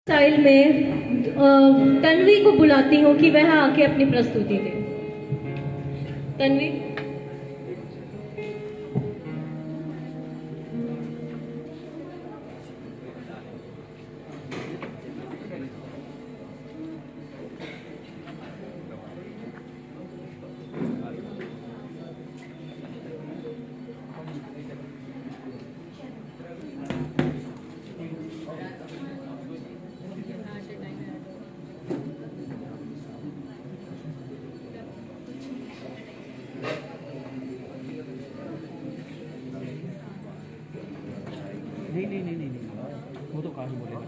Style में तन्वी को बुलाती हूँ कि वह आके अपनी प्रस्तुति दे। तन्वी। नहीं, वो तो काश बोलेगा।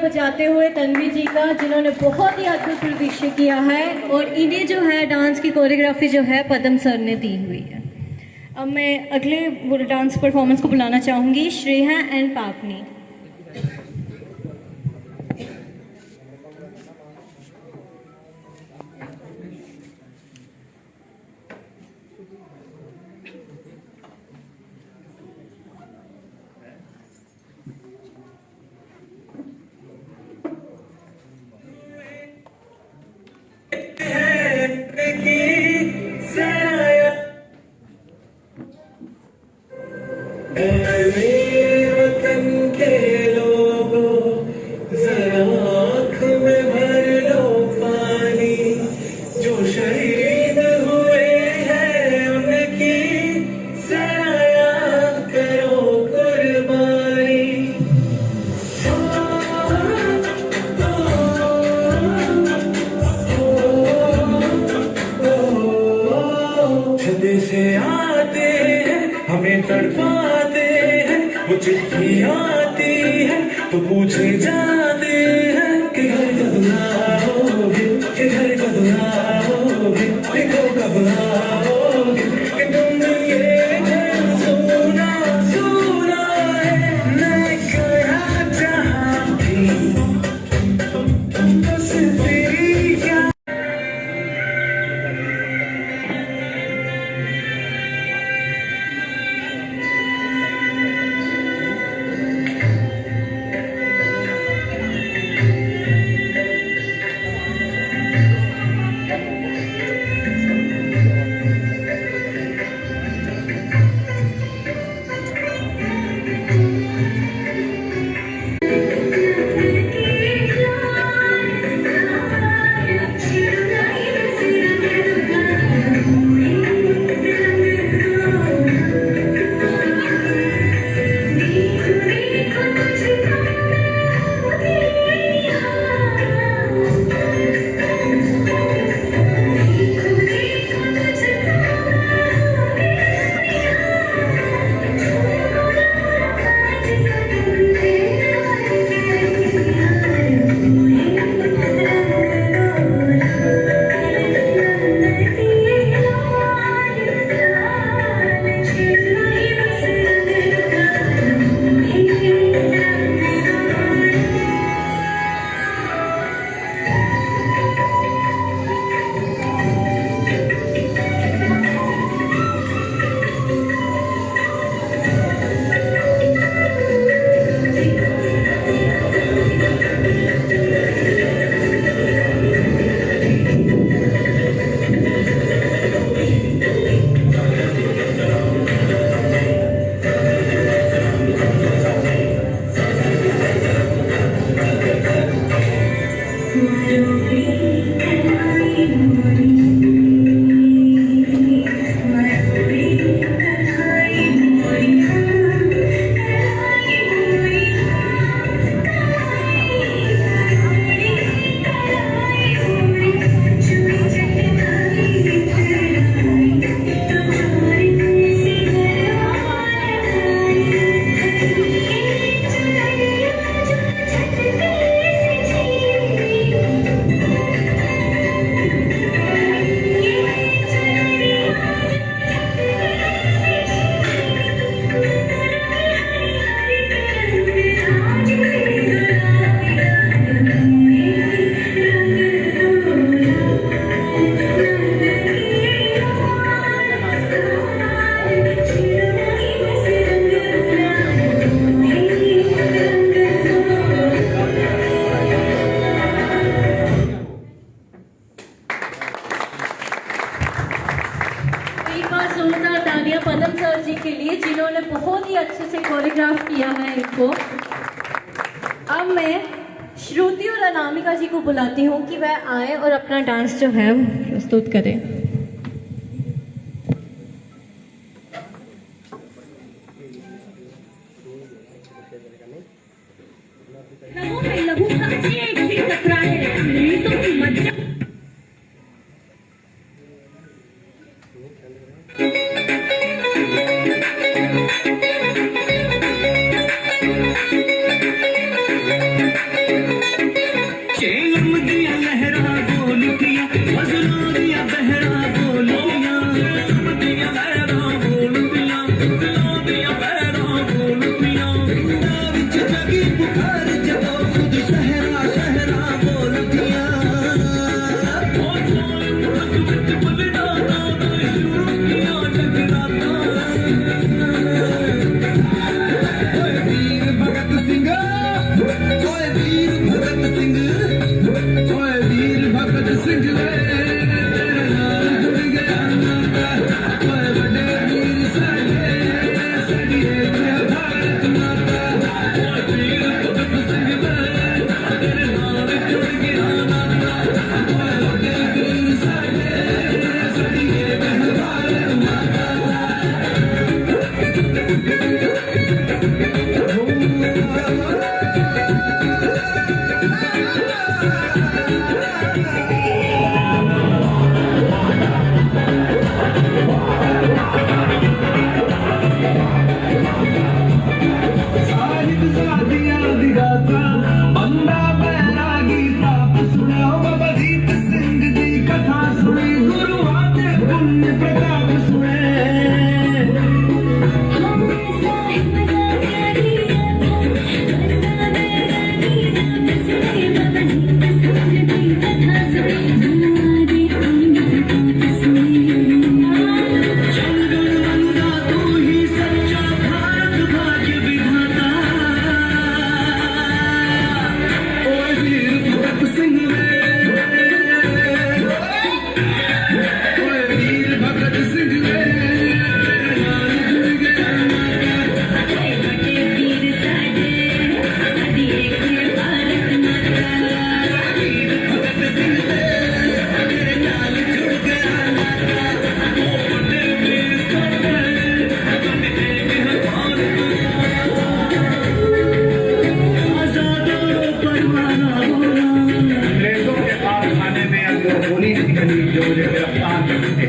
बजाते हुए तन्वी जी का, जिन्होंने बहुत ही अद्भुत प्रदर्शन किया है और इन्हें जो है डांस की कोरियोग्राफी जो है पद्म सर ने दी हुई है। अब मैं अगले डांस परफॉर्मेंस को बुलाना चाहूँगी, श्रेया एंड पावनी। वतन के लोगों जरा आँख में भर लो पानी, जो शहीद हुए हैं उनकी जरा याद करो कुर्बानी। छत से आते हैं हमें तड़पाते हैं, वो चिट्ठी आती है तो पूछे जाते हैं कि घर कब आओगे, कि घर कब आओगे, देखो कब आओगे, कि तुम ये घर सोना सोना है। मैं कहा जहाँ थी बस तेरी याद। पद्म सर जी के लिए, जिन्होंने बहुत ही अच्छे से कोरियोग्राफ किया है इनको। अब मैं श्रुति और अनामिका जी को बुलाती हूँ कि वह आए और अपना डांस जो है प्रस्तुत करें।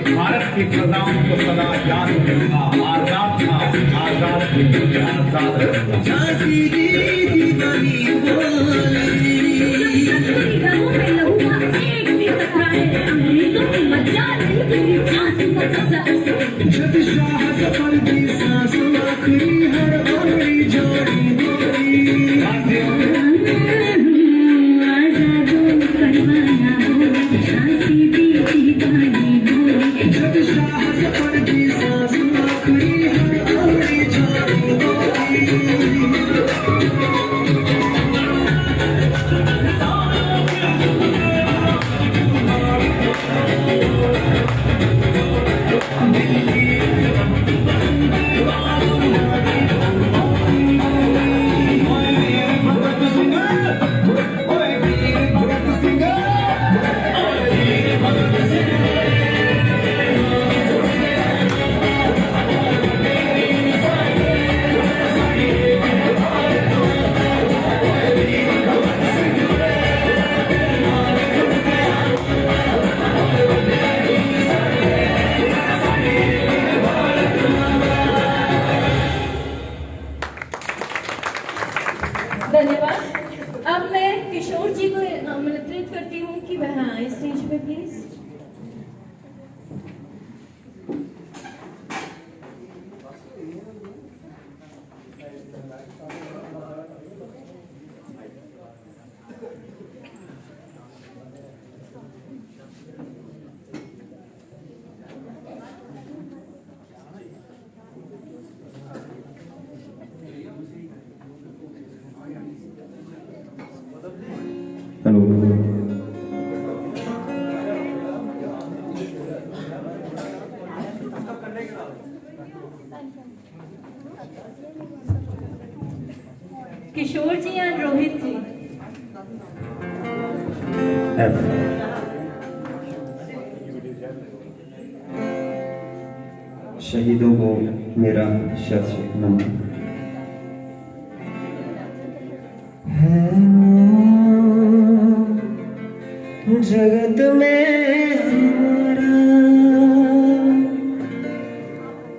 भारत की फजाओं को सदा याद करूंगा। आजाद था, आजाद की दुनिया, आजाद रहूंगा। झांसी की दीवानी बोली, रंगों में लहू एक भी कतरा है, अंग्रेजों की मजाल नहीं, झांसी का कब्जा उसे। जब शाह सफर की सांसों आखिरी हर ओरी जोड़ी बोली, जब शाह सफर की सांसों आखिरी हर ओरी जोड़ी बोली। धन्यवाद। अब मैं किशोर जी को आमंत्रित करती हूँ कि वह आए स्टेज पे please. Hello, Kishore ji and Rohit ji. एफ शहीदों को मेरा शत नमन। जगत में हमारा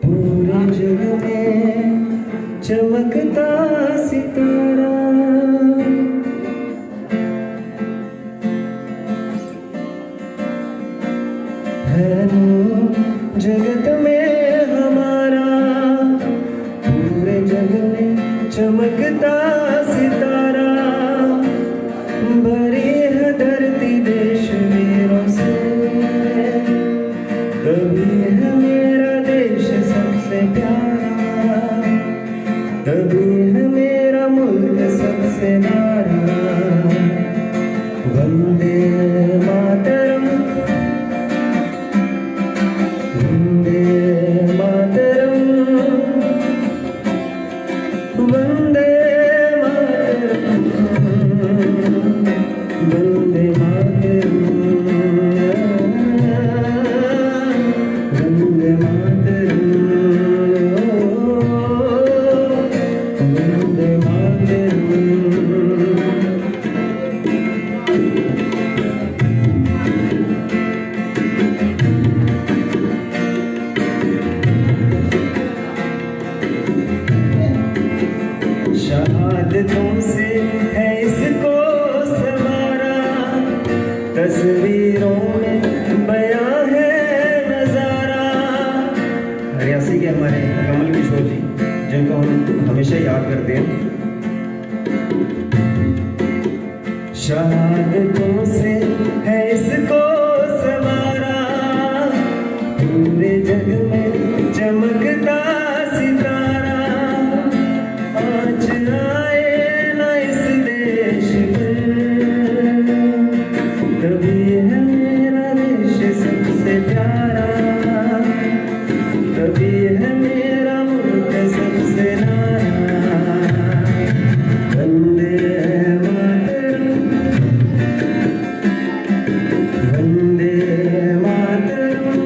पूरे जग में चमकता सितारा, है जगत में हमारा पूरे जग में चमकता सितारा। भरी है धरती देश वीरों से, कभी है मेरा देश सबसे प्यारा, कभी है मेरा मुल्क सबसे न्यारा। वंदे मातरम, वंदे मातरम, वंदे मातरम, वंदे मातरम, वंदे मातरम, वंदे मातरम। शहादतों से है इसको संवारा, तस्वीरों में बयां है नजारा। रियासी के हमारे कमल किशोर जी, जिनको हम हमेशा याद करते हैं। शहादतों से है इसको संवारा, पूरे जग में चमकता सितारा। आज आए ना इस देश में, कभी है मेरा देश सबसे प्यारा, कभी है मेरा मुल्क सबसे न्यारा। वंदे मातरम, वंदे मातरम,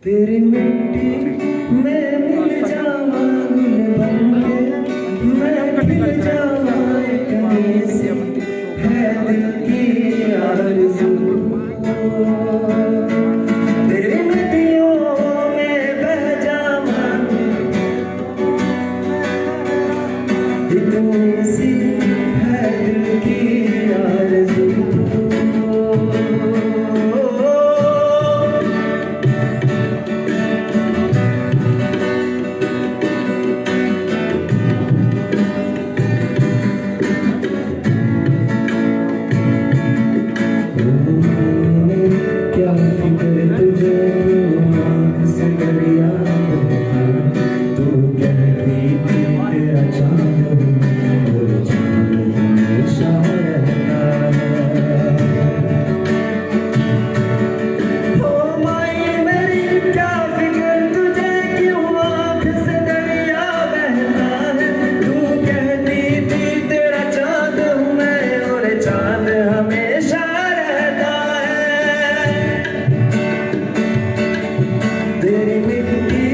तेरी मिट्टी में मिल जावा गुल बनके मैं खिल जावा कहीं से है दिल की आरज़ू तेरी मिट्टियों में बह जावा इतनी सी है दिल की आरज़ू क्या फिक्र तुझे आँख से दरिया तू कहती थी तेरा चाँद और चाँद हमेशा रहता ओ माई मेरी क्या फिक्र तुझे क्यों आँख से दरिया बहता है तू कहती थी तेरा चाँद हूँ मैं और चाँद हमेशा रहता है तेरी मिट्टी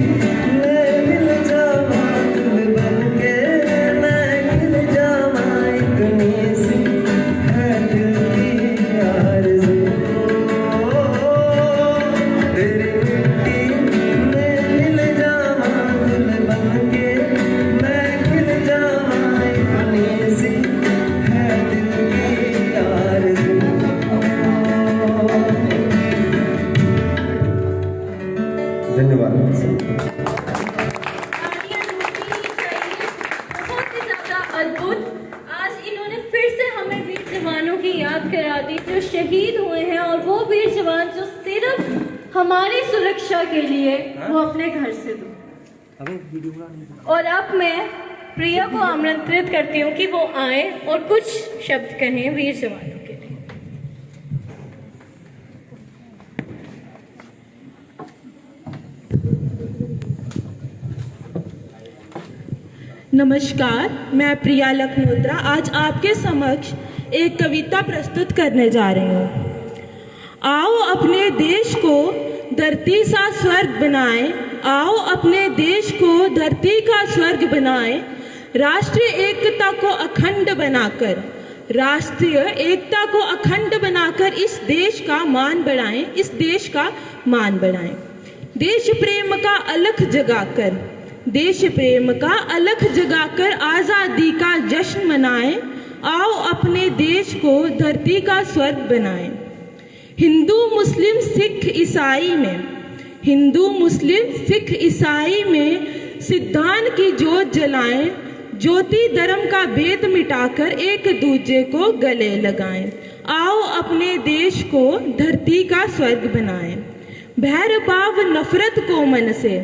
में मिल जावा गुल बनके मैं खिल जावा इतनी सी है दिल की आरज़ू तेरी मिट्टी में मिल जावा गुल बनके मैं खिल जावा इतनी सी है दिल की आरज़ू धन्यवाद बहुत ही ज़्यादा अद्भुत। आज इन्होंने फिर से हमें वीर जवानों की याद करा दी जो शहीद हुए हैं और वो वीर जवान जो सिर्फ हमारी सुरक्षा के लिए वो अपने घर से दूर। और अब मैं प्रिया को आमंत्रित करती हूँ कि वो आए और कुछ शब्द कहें वीर जवानों के लिए। नमस्कार, मैं प्रिया लखनोत्रा आज आपके समक्ष एक कविता प्रस्तुत करने जा रही हूँ। आओ अपने देश को धरती सा स्वर्ग बनाएं, आओ अपने देश को धरती का स्वर्ग बनाएं, राष्ट्रीय एकता को अखंड बनाकर, राष्ट्रीय एकता को अखंड बनाकर इस देश का मान बढ़ाएं, इस देश का मान बढ़ाएं। देश प्रेम का अलख जगाकर, देश प्रेम का अलख जगाकर आज़ादी का जश्न मनाएं, आओ अपने देश को धरती का स्वर्ग बनाएं। हिंदू मुस्लिम सिख ईसाई में, हिंदू मुस्लिम सिख ईसाई में सिद्धांत की जोत जलाएं, ज्योति धर्म का भेद मिटाकर एक दूजे को गले लगाएं, आओ अपने देश को धरती का स्वर्ग बनाएं। भैर भाव नफरत को मन से,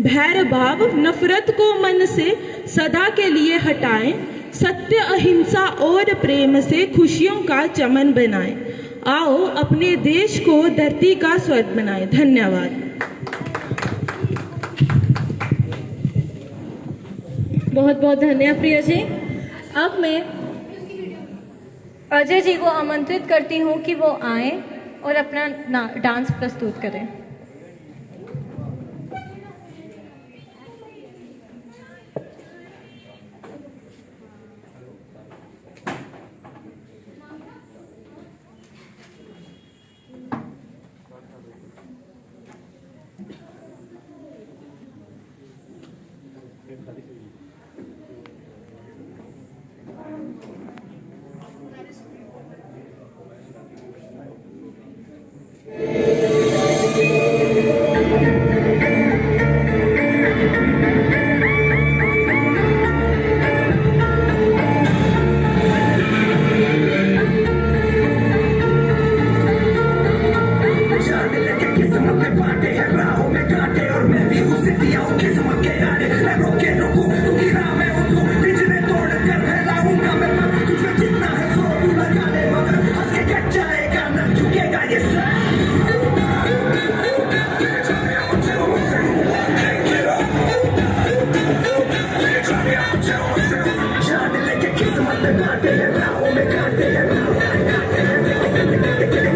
भैर भाव नफरत को मन से सदा के लिए हटाएं, सत्य अहिंसा और प्रेम से खुशियों का चमन बनाएं, आओ अपने देश को धरती का स्वर्ग बनाएं। धन्यवाद। बहुत बहुत धन्यवाद प्रिया जी। अब मैं अजय जी को आमंत्रित करती हूँ कि वो आए और अपना डांस प्रस्तुत करें।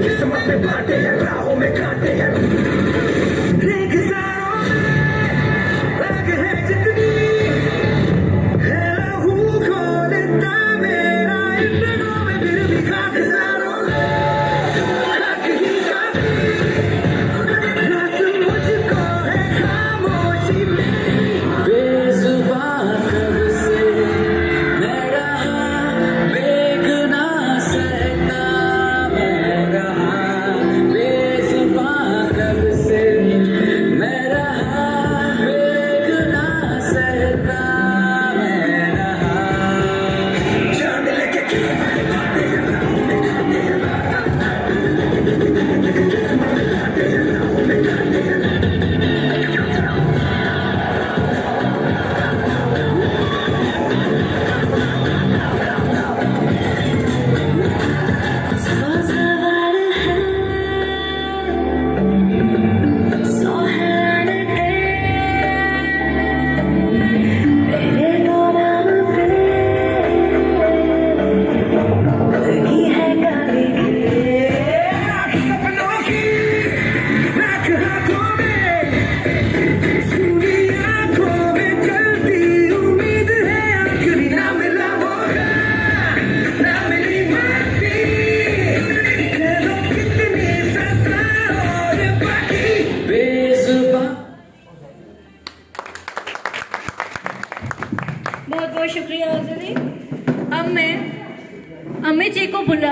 किस्मत में बांटे हैं राहों में कांटे हैं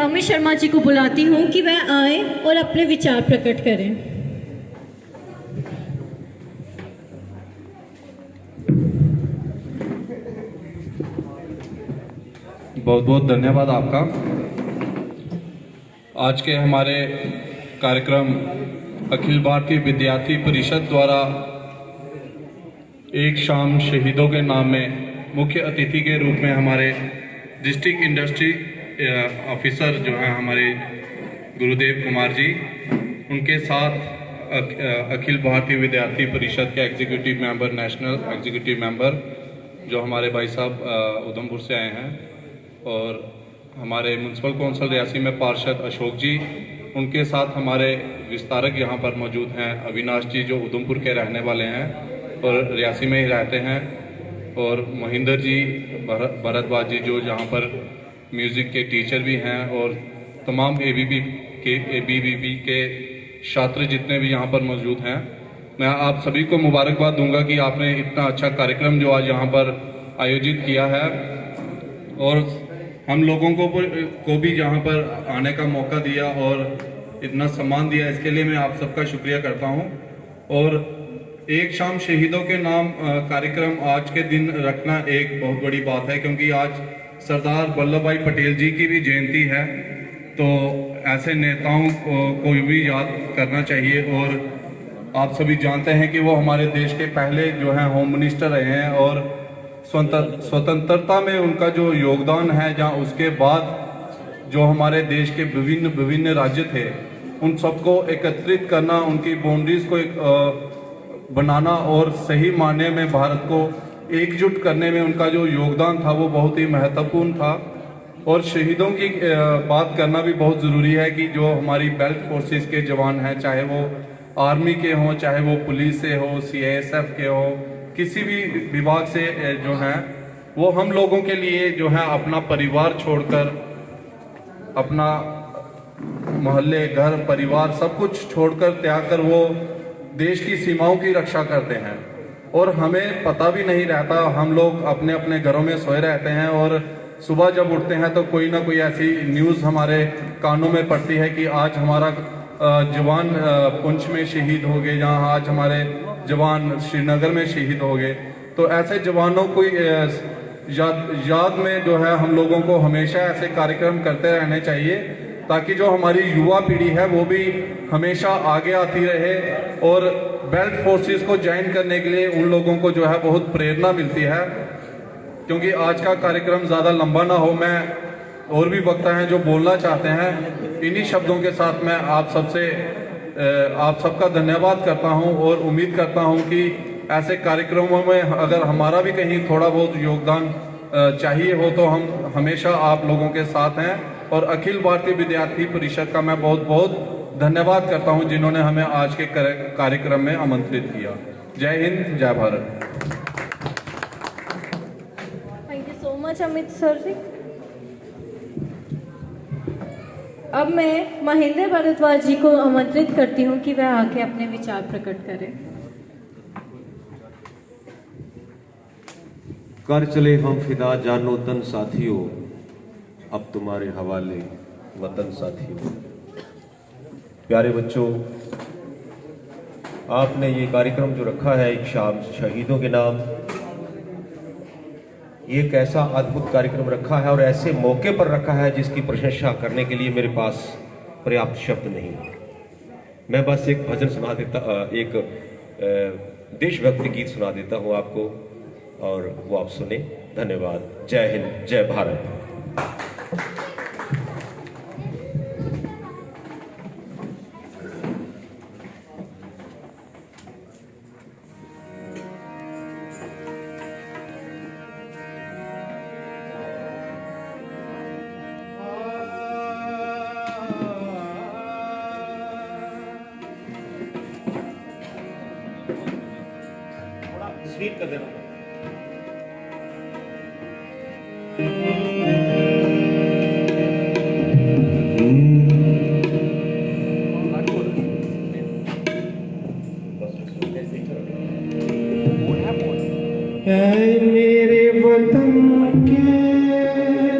अमित शर्मा जी को बुलाती हूँ कि वह आए और अपने विचार प्रकट करें। बहुत बहुत धन्यवाद आपका। आज के हमारे कार्यक्रम अखिल भारतीय विद्यार्थी परिषद द्वारा एक शाम शहीदों के नाम में मुख्य अतिथि के रूप में हमारे डिस्ट्रिक्ट इंडस्ट्री ऑफिसर जो हैं हमारे गुरुदेव कुमार जी, उनके साथ अखिल भारतीय विद्यार्थी परिषद के executive member, national executive member जो हमारे भाई साहब उधमपुर से आए हैं, और हमारे म्यूनसिपल कौंसिल रियासी में पार्षद अशोक जी, उनके साथ हमारे विस्तारक यहाँ पर मौजूद हैं अविनाश जी जो उधमपुर के रहने वाले हैं और रियासी में ही रहते हैं, और महेंद्र जी, भरद्वाज जी जो यहाँ पर म्यूज़िक के टीचर भी हैं, और तमाम एबीवीपी के छात्र जितने भी यहाँ पर मौजूद हैं। मैं आप सभी को मुबारकबाद दूंगा कि आपने इतना अच्छा कार्यक्रम जो आज यहाँ पर आयोजित किया है और हम लोगों को भी यहाँ पर आने का मौका दिया और इतना सम्मान दिया, इसके लिए मैं आप सबका शुक्रिया करता हूँ। और एक शाम शहीदों के नाम कार्यक्रम आज के दिन रखना एक बहुत बड़ी बात है, क्योंकि आज सरदार वल्लभ भाई पटेल जी की भी जयंती है, तो ऐसे नेताओं को भी याद करना चाहिए। और आप सभी जानते हैं कि वो हमारे देश के पहले जो हैं होम मिनिस्टर रहे हैं, और स्वतंत्रता में उनका जो योगदान है, जहाँ उसके बाद जो हमारे देश के विभिन्न राज्य थे उन सबको एकत्रित करना, उनकी बाउंड्रीज को बनाना और सही मायने में भारत को एकजुट करने में उनका जो योगदान था वो बहुत ही महत्वपूर्ण था। और शहीदों की बात करना भी बहुत ज़रूरी है कि जो हमारी बेल्ट फोर्सेस के जवान हैं, चाहे वो आर्मी के हों, चाहे वो पुलिस से हो, CISF के हो, किसी भी विभाग से जो हैं, वो हम लोगों के लिए जो है अपना परिवार छोड़कर, अपना मोहल्ले, घर, परिवार सब कुछ छोड़कर, त्याग कर वो देश की सीमाओं की रक्षा करते हैं। और हमें पता भी नहीं रहता, हम लोग अपने अपने घरों में सोए रहते हैं और सुबह जब उठते हैं तो कोई ना कोई ऐसी न्यूज़ हमारे कानों में पड़ती है कि आज हमारा जवान पुंछ में शहीद हो गए, जहाँ आज हमारे जवान श्रीनगर में शहीद हो गए। तो ऐसे जवानों को याद में जो है हम लोगों को हमेशा ऐसे कार्यक्रम करते रहने चाहिए, ताकि जो हमारी युवा पीढ़ी है वो भी हमेशा आगे आती रहे और बेल्ट फोर्सेस को ज्वाइन करने के लिए उन लोगों को जो है बहुत प्रेरणा मिलती है। क्योंकि आज का कार्यक्रम ज़्यादा लंबा ना हो, मैं और भी वक्ता हैं जो बोलना चाहते हैं, इन्हीं शब्दों के साथ मैं आप सबका धन्यवाद करता हूं और उम्मीद करता हूं कि ऐसे कार्यक्रमों में अगर हमारा भी कहीं थोड़ा बहुत योगदान चाहिए हो तो हम हमेशा आप लोगों के साथ हैं। और अखिल भारतीय विद्यार्थी परिषद का मैं बहुत बहुत धन्यवाद करता हूं जिन्होंने हमें आज के कार्यक्रम में आमंत्रित किया। जय हिंद, जय Bharat. Thank you so much Amit sir ji. अब मैं महेंद्र भरद्वाज जी को आमंत्रित करती हूँ कि वह आके अपने विचार प्रकट करें। कर चले हम फिदा जानो तन साथियों, अब तुम्हारे हवाले वतन साथियों। प्यारे बच्चों, आपने ये कार्यक्रम जो रखा है एक शाम शहीदों के नाम, ये एक ऐसा अद्भुत कार्यक्रम रखा है और ऐसे मौके पर रखा है जिसकी प्रशंसा करने के लिए मेरे पास पर्याप्त शब्द नहीं। मैं बस एक भजन सुना देता, एक देशभक्ति गीत सुना देता हूँ आपको और वो आप सुने। धन्यवाद। जय हिंद, जय भारत। स्वीट कर देना। ऐ मेरे वतन के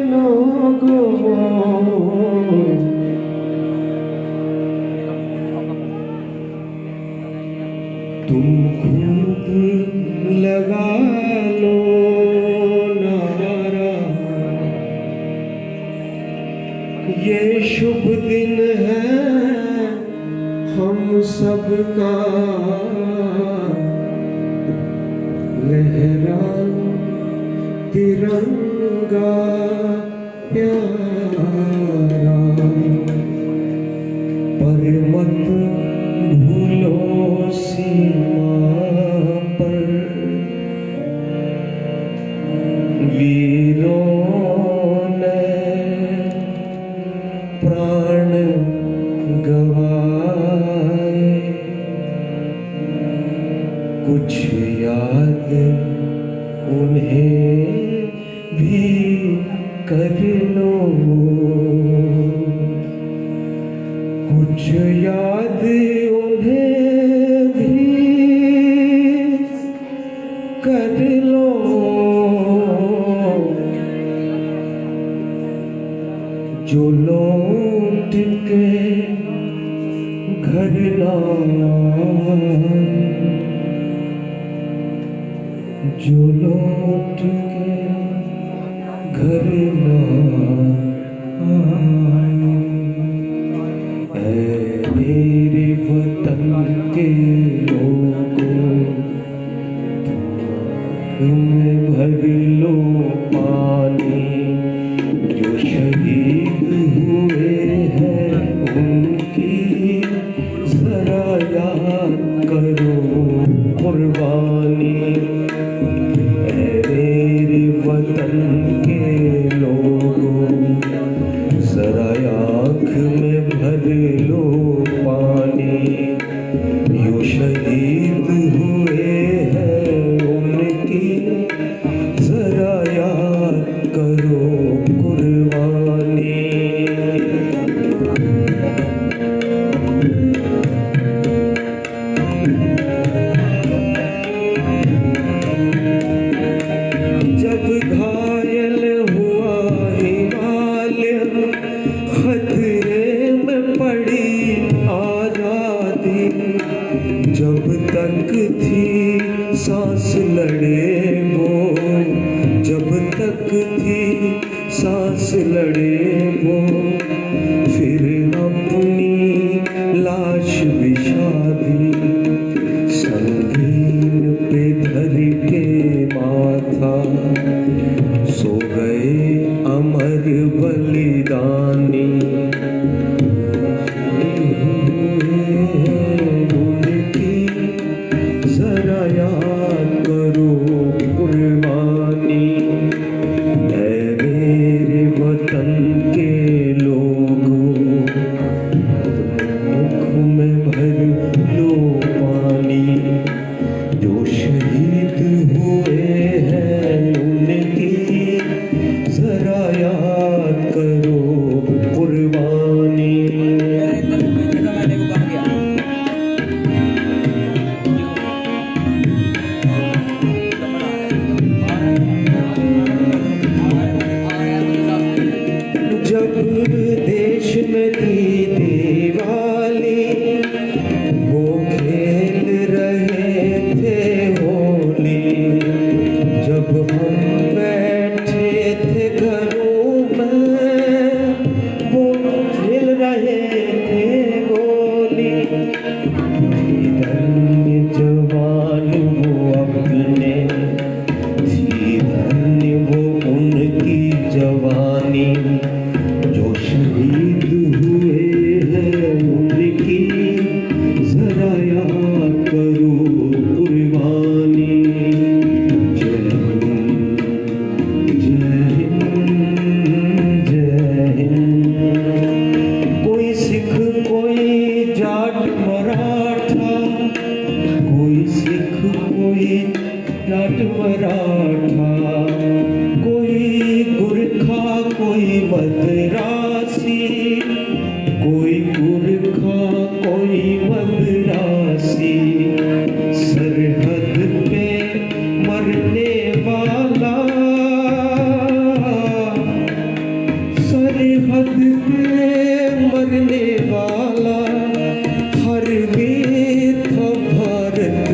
लोगों, तुम खूब लगा लो नारा, ये शुभ दिन है हम सबका, लहरा तिरंगा प्यारा, पर मत भूलो सीमा पर वीरों ने प्राण गवाए, कुछ याद उन्हें भी कर लो, कुछ याद उन्हें भी कर लो, जो लौट के घर लाए, जो लौट के घर लाए। ऐ मेरे वतन के लोगों, तुम्हें भर लो पानी, जो शहीद हुए हैं उनकी जरा याद करो कुर्बानी। मेरे वतन के लोगों, जरा आँख में भर लो पानी, यो शहीद हुए हैं उनकी जरा याद करो कुर्बानी। जब घायल हुआ हिमालय, खतरे में पड़ी आजादी, जब तक थी सांस लड़े वो, जब तक थी सांस लड़े वो, फिर अपनी लाश बिछा दी, संगीन पे धर के माथा, सो गए अमर बलिदानी। उनकी जरा याद करो कुर्बानी। ऐ मेरे वतन के लोगों, मुख में भर लो पानी, जो शहीद हुए हैं उनकी जरा याद करो कुर्बानी। जब देश में थी दिवाली, वो खेल रहे थे होली, जब हम बैठे थे घरों में, वो खेल रहे थे होली। धन्य जवान वो अपने, थी धन्य वो उनकी जवानी, जो शहीद हुए हैं उनकी जरा याद करो कुर्बानी। जय हिंद, जय हिंद, जय हिंद। कोई सिख, कोई जाट मराठा, कोई सिख, कोई जाट मराठा, कोई गुरखा, कोई मद्रासी, कोई गुरखा, कोई मद्रासी, सरहद पे मरने वाला, सरहद पे मरने वाला, हर वीर था भारत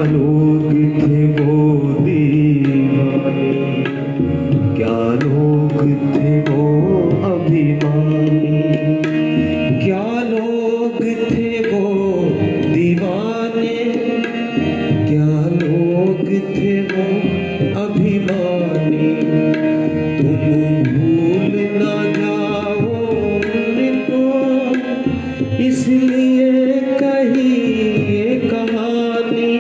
लोग थे वो दीवाने, क्या लोग थे वो अभिमानी, क्या लोग थे वो दीवाने, क्या लोग थे वो अभिमानी। तुम भूल ना जाओ उनको, इसलिए कही ये कहानी,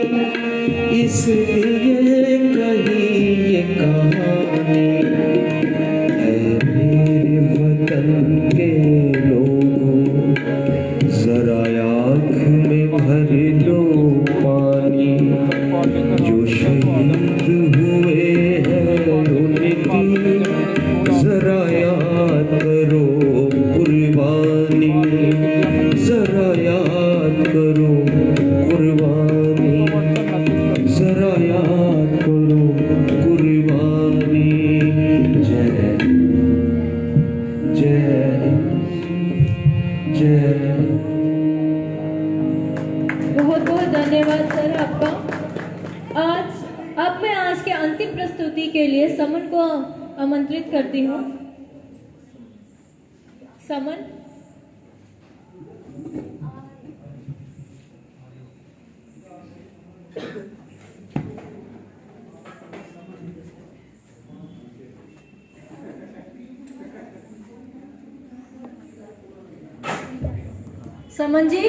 इसलिए कही ये कहानी। ऐ मेरे वतन के लोगों, जरा आँख में भर लो पानी, जो शहीद हुए हैं उनकी जरा याद करो कुर्बानी, जरा याद करो कुर्बानी, जरा याद करो कुर्बानी। जय जय जय। बहुत बहुत धन्यवाद सर आपका। अब मैं आज के अंतिम प्रस्तुति के लिए समन को आमंत्रित करती हूँ। समन। समन जी।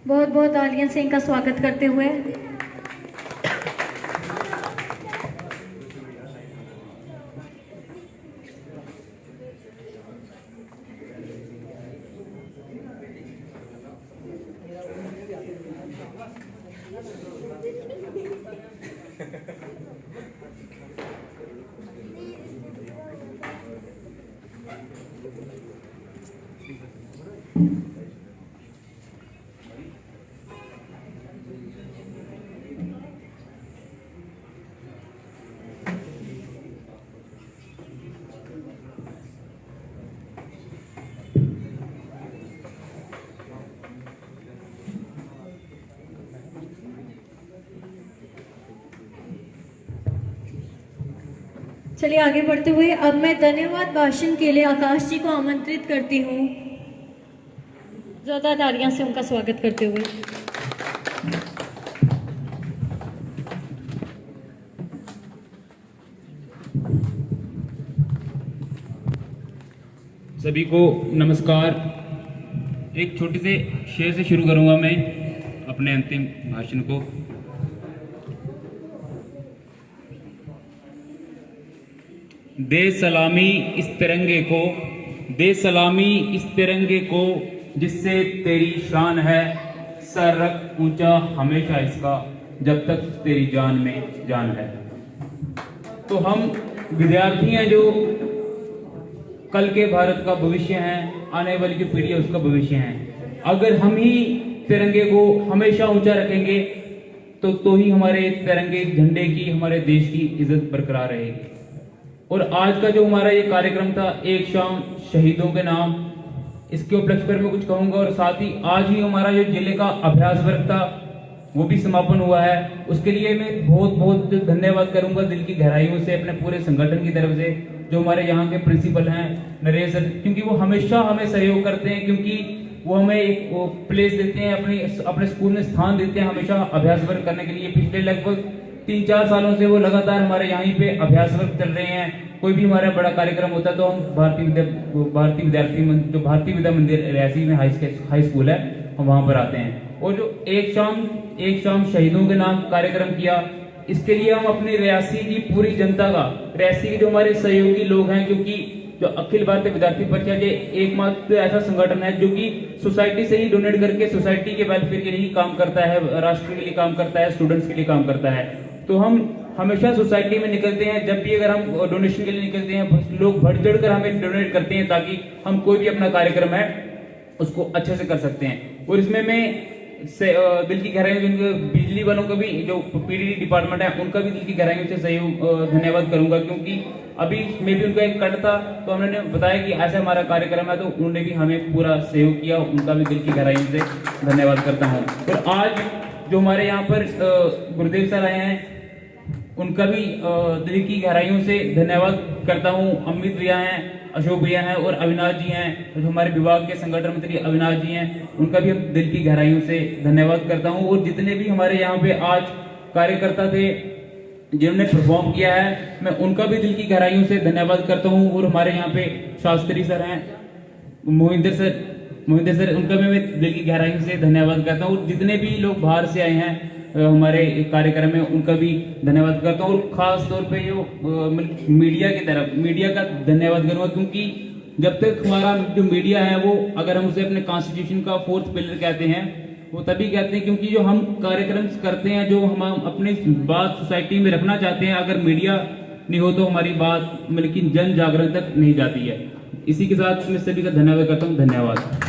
बहुत बहुत तालियों से इनका स्वागत करते हुए चलिए आगे बढ़ते हुए अब मैं धन्यवाद भाषण के लिए आकाश जी को आमंत्रित करती हूँ। ज़्यादा तालियों से उनका स्वागत करते हुए। सभी को नमस्कार। एक छोटे से शेर से शुरू करूंगा मैं अपने अंतिम भाषण को। दे सलामी इस तिरंगे को, दे सलामी इस तिरंगे को जिससे तेरी शान है, सर रख ऊंचा हमेशा इसका जब तक तेरी जान में जान है। तो हम विद्यार्थी हैं जो कल के भारत का भविष्य हैं, आने वाली जो पीढ़ी है उसका भविष्य है। अगर हम ही तिरंगे को हमेशा ऊंचा रखेंगे तो ही हमारे तिरंगे झंडे की, हमारे देश की इज्जत बरकरार रहेगी। और आज का जो हमारा ये कार्यक्रम था, एक शाम शहीदों के नाम, इसके उपलक्ष्य पर मैं कुछ कहूंगा। और साथ ही आज ही हमारा जो जिले का अभ्यास वर्ग था वो भी समापन हुआ है। उसके लिए मैं बहुत बहुत धन्यवाद करूंगा दिल की गहराइयों से अपने पूरे संगठन की तरफ से, जो हमारे यहाँ के प्रिंसिपल हैं नरेश सर, क्योंकि वो हमेशा हमें सहयोग करते हैं, क्योंकि वो हमें एक प्लेस देते हैं, अपने स्कूल में स्थान देते हैं हमेशा अभ्यास वर्ग करने के लिए। पिछले लगभग 3-4 सालों से वो लगातार हमारे यहाँ पे अभ्यास वर्ग चल रहे हैं। कोई भी हमारा बड़ा कार्यक्रम होता है तो हम भारतीय विद्या मंदिर रियासी में हाई स्कूल है, हम वहाँ पर आते हैं। और जो एक शाम शहीदों के नाम कार्यक्रम किया, इसके लिए हम अपनी रियासी की पूरी जनता का, रियासी के जो हमारे सहयोगी लोग हैं, क्योंकि जो अखिल भारतीय विद्यार्थी परिषद एकमात्र ऐसा संगठन है जो कि सोसाइटी से ही डोनेट करके सोसाइटी के वेलफेयर के लिए काम करता है, राष्ट्र के लिए काम करता है, स्टूडेंट्स के लिए काम करता है। तो हम हमेशा सोसाइटी में निकलते हैं, जब भी अगर हम डोनेशन के लिए निकलते हैं लोग बढ़ चढ़ कर हमें डोनेट करते हैं ताकि हम कोई भी अपना कार्यक्रम है उसको अच्छे से कर सकते हैं। और इसमें मैं दिल की गहराइयों से बिजली वालों का भी, जो पीडीडी डिपार्टमेंट है उनका भी दिल की गहराइयों से सहयोग धन्यवाद करूंगा, क्योंकि अभी मैं भी उनका एक कट था तो उन्होंने बताया कि ऐसा हमारा कार्यक्रम है तो उन्होंने भी हमें पूरा सहयोग किया, उनका भी दिल की गहराइयों से धन्यवाद करता हूँ। और आज जो हमारे यहाँ पर गुरुदेव सर आए हैं उनका भी दिल की गहराइयों से धन्यवाद करता हूँ। अमित भैया हैं, अशोक भैया हैं और अविनाश जी हैं, जो हमारे विभाग के संगठन मंत्री अविनाश जी हैं, उनका भी हम दिल की गहराइयों से धन्यवाद करता हूं। और जितने भी हमारे यहाँ पे आज कार्यकर्ता थे जिन्होंने परफॉर्म किया है, मैं उनका भी दिल की गहराइयों से धन्यवाद करता हूं। और हमारे यहाँ पे शास्त्री सर हैं, मोहिंदर सर, उनका भी मैं दिल की गहराइयों से धन्यवाद करता हूँ। और जितने भी लोग बाहर से आए हैं हमारे कार्यक्रम में उनका भी धन्यवाद करता हूँ। और खास तौर पे जो मीडिया का धन्यवाद करूंगा, क्योंकि जब तक हमारा जो मीडिया है वो, अगर हम उसे अपने कॉन्स्टिट्यूशन का 4th पिलर कहते हैं, वो तभी कहते हैं क्योंकि जो हम कार्यक्रम करते हैं, जो हम अपनी बात सोसाइटी में रखना चाहते हैं, अगर मीडिया नहीं हो तो हमारी बात मतलब जन जागरण तक नहीं जाती है। इसी के साथ मैं सभी का धन्यवाद करता हूँ। धन्यवाद।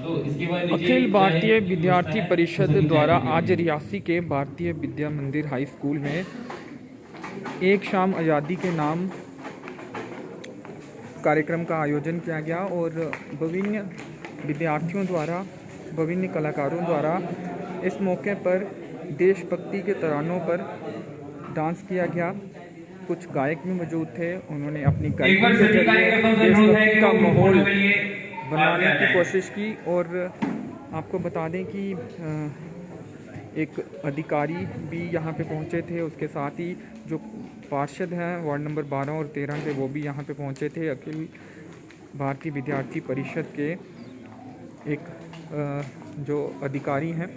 तो इसके बाद अखिल भारतीय विद्यार्थी परिषद द्वारा आज रियासी के भारतीय विद्या मंदिर हाई स्कूल में एक शाम आज़ादी के नाम कार्यक्रम का आयोजन किया गया और विभिन्न विद्यार्थियों द्वारा, विभिन्न कलाकारों द्वारा इस मौके पर देशभक्ति के तरानों पर डांस किया गया। कुछ गायक भी मौजूद थे, उन्होंने अपनी गायकी के जरिए देशभक्ति का माहौल बनाने की कोशिश की। और आपको बता दें कि एक अधिकारी भी यहाँ पे पहुँचे थे, उसके साथ ही जो पार्षद हैं वार्ड नंबर 12 और 13 के, वो भी यहाँ पे पहुँचे थे। अखिल भारतीय विद्यार्थी परिषद के एक जो अधिकारी हैं,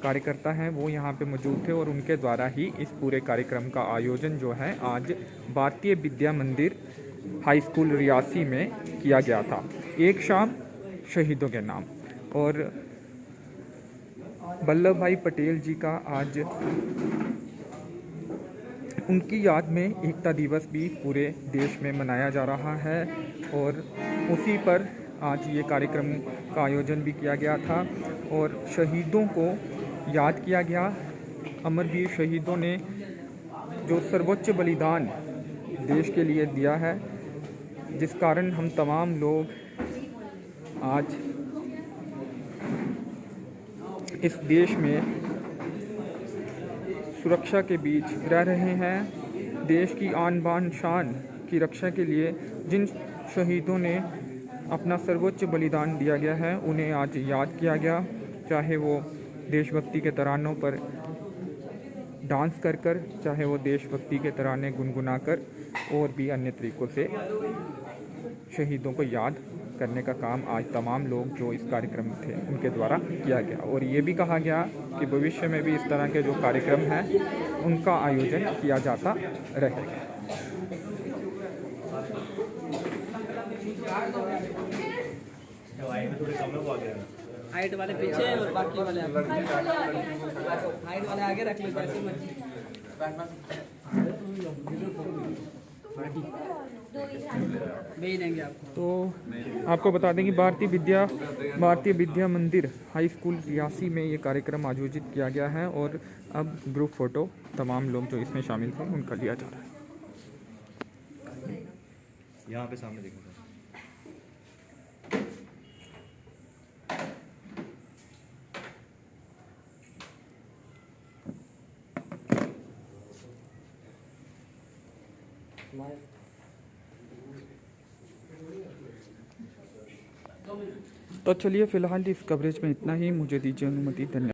कार्यकर्ता हैं, वो यहाँ पे मौजूद थे और उनके द्वारा ही इस पूरे कार्यक्रम का आयोजन जो है आज भारतीय विद्या मंदिर हाई स्कूल रियासी में किया गया था। एक शाम शहीदों के नाम, और वल्लभ भाई पटेल जी का आज उनकी याद में एकता दिवस भी पूरे देश में मनाया जा रहा है और उसी पर आज ये कार्यक्रम का आयोजन भी किया गया था और शहीदों को याद किया गया। अमरवीर शहीदों ने जो सर्वोच्च बलिदान देश के लिए दिया है, जिस कारण हम तमाम लोग आज इस देश में सुरक्षा के बीच रह रहे हैं। देश की आन बान शान की रक्षा के लिए जिन शहीदों ने अपना सर्वोच्च बलिदान दिया गया है, उन्हें आज याद किया गया, चाहे वो देशभक्ति के तरानों पर डांस कर कर, चाहे वो देशभक्ति के तराने गुनगुना कर, और भी अन्य तरीक़ों से शहीदों को याद करने का काम आज तमाम लोग जो इस कार्यक्रम में थे उनके द्वारा किया गया। और ये भी कहा गया कि भविष्य में भी इस तरह के जो कार्यक्रम हैं उनका आयोजन किया जाता रहेगा। हाइट वाले पीछे और बाकी वाले हाइट वाले आगे रख लो, जैसे मर्जी भेज देंगे आपको। तो आपको बता दें कि भारतीय विद्या मंदिर हाई स्कूल रियासी में ये कार्यक्रम आयोजित किया गया है और अब ग्रुप फ़ोटो तमाम लोग जो इसमें शामिल थे उनका लिया जा रहा है। यहाँ पे सामने देखो। तो चलिए फ़िलहाल इस कवरेज में इतना ही। मुझे दीजिए अनुमति। धन्यवाद।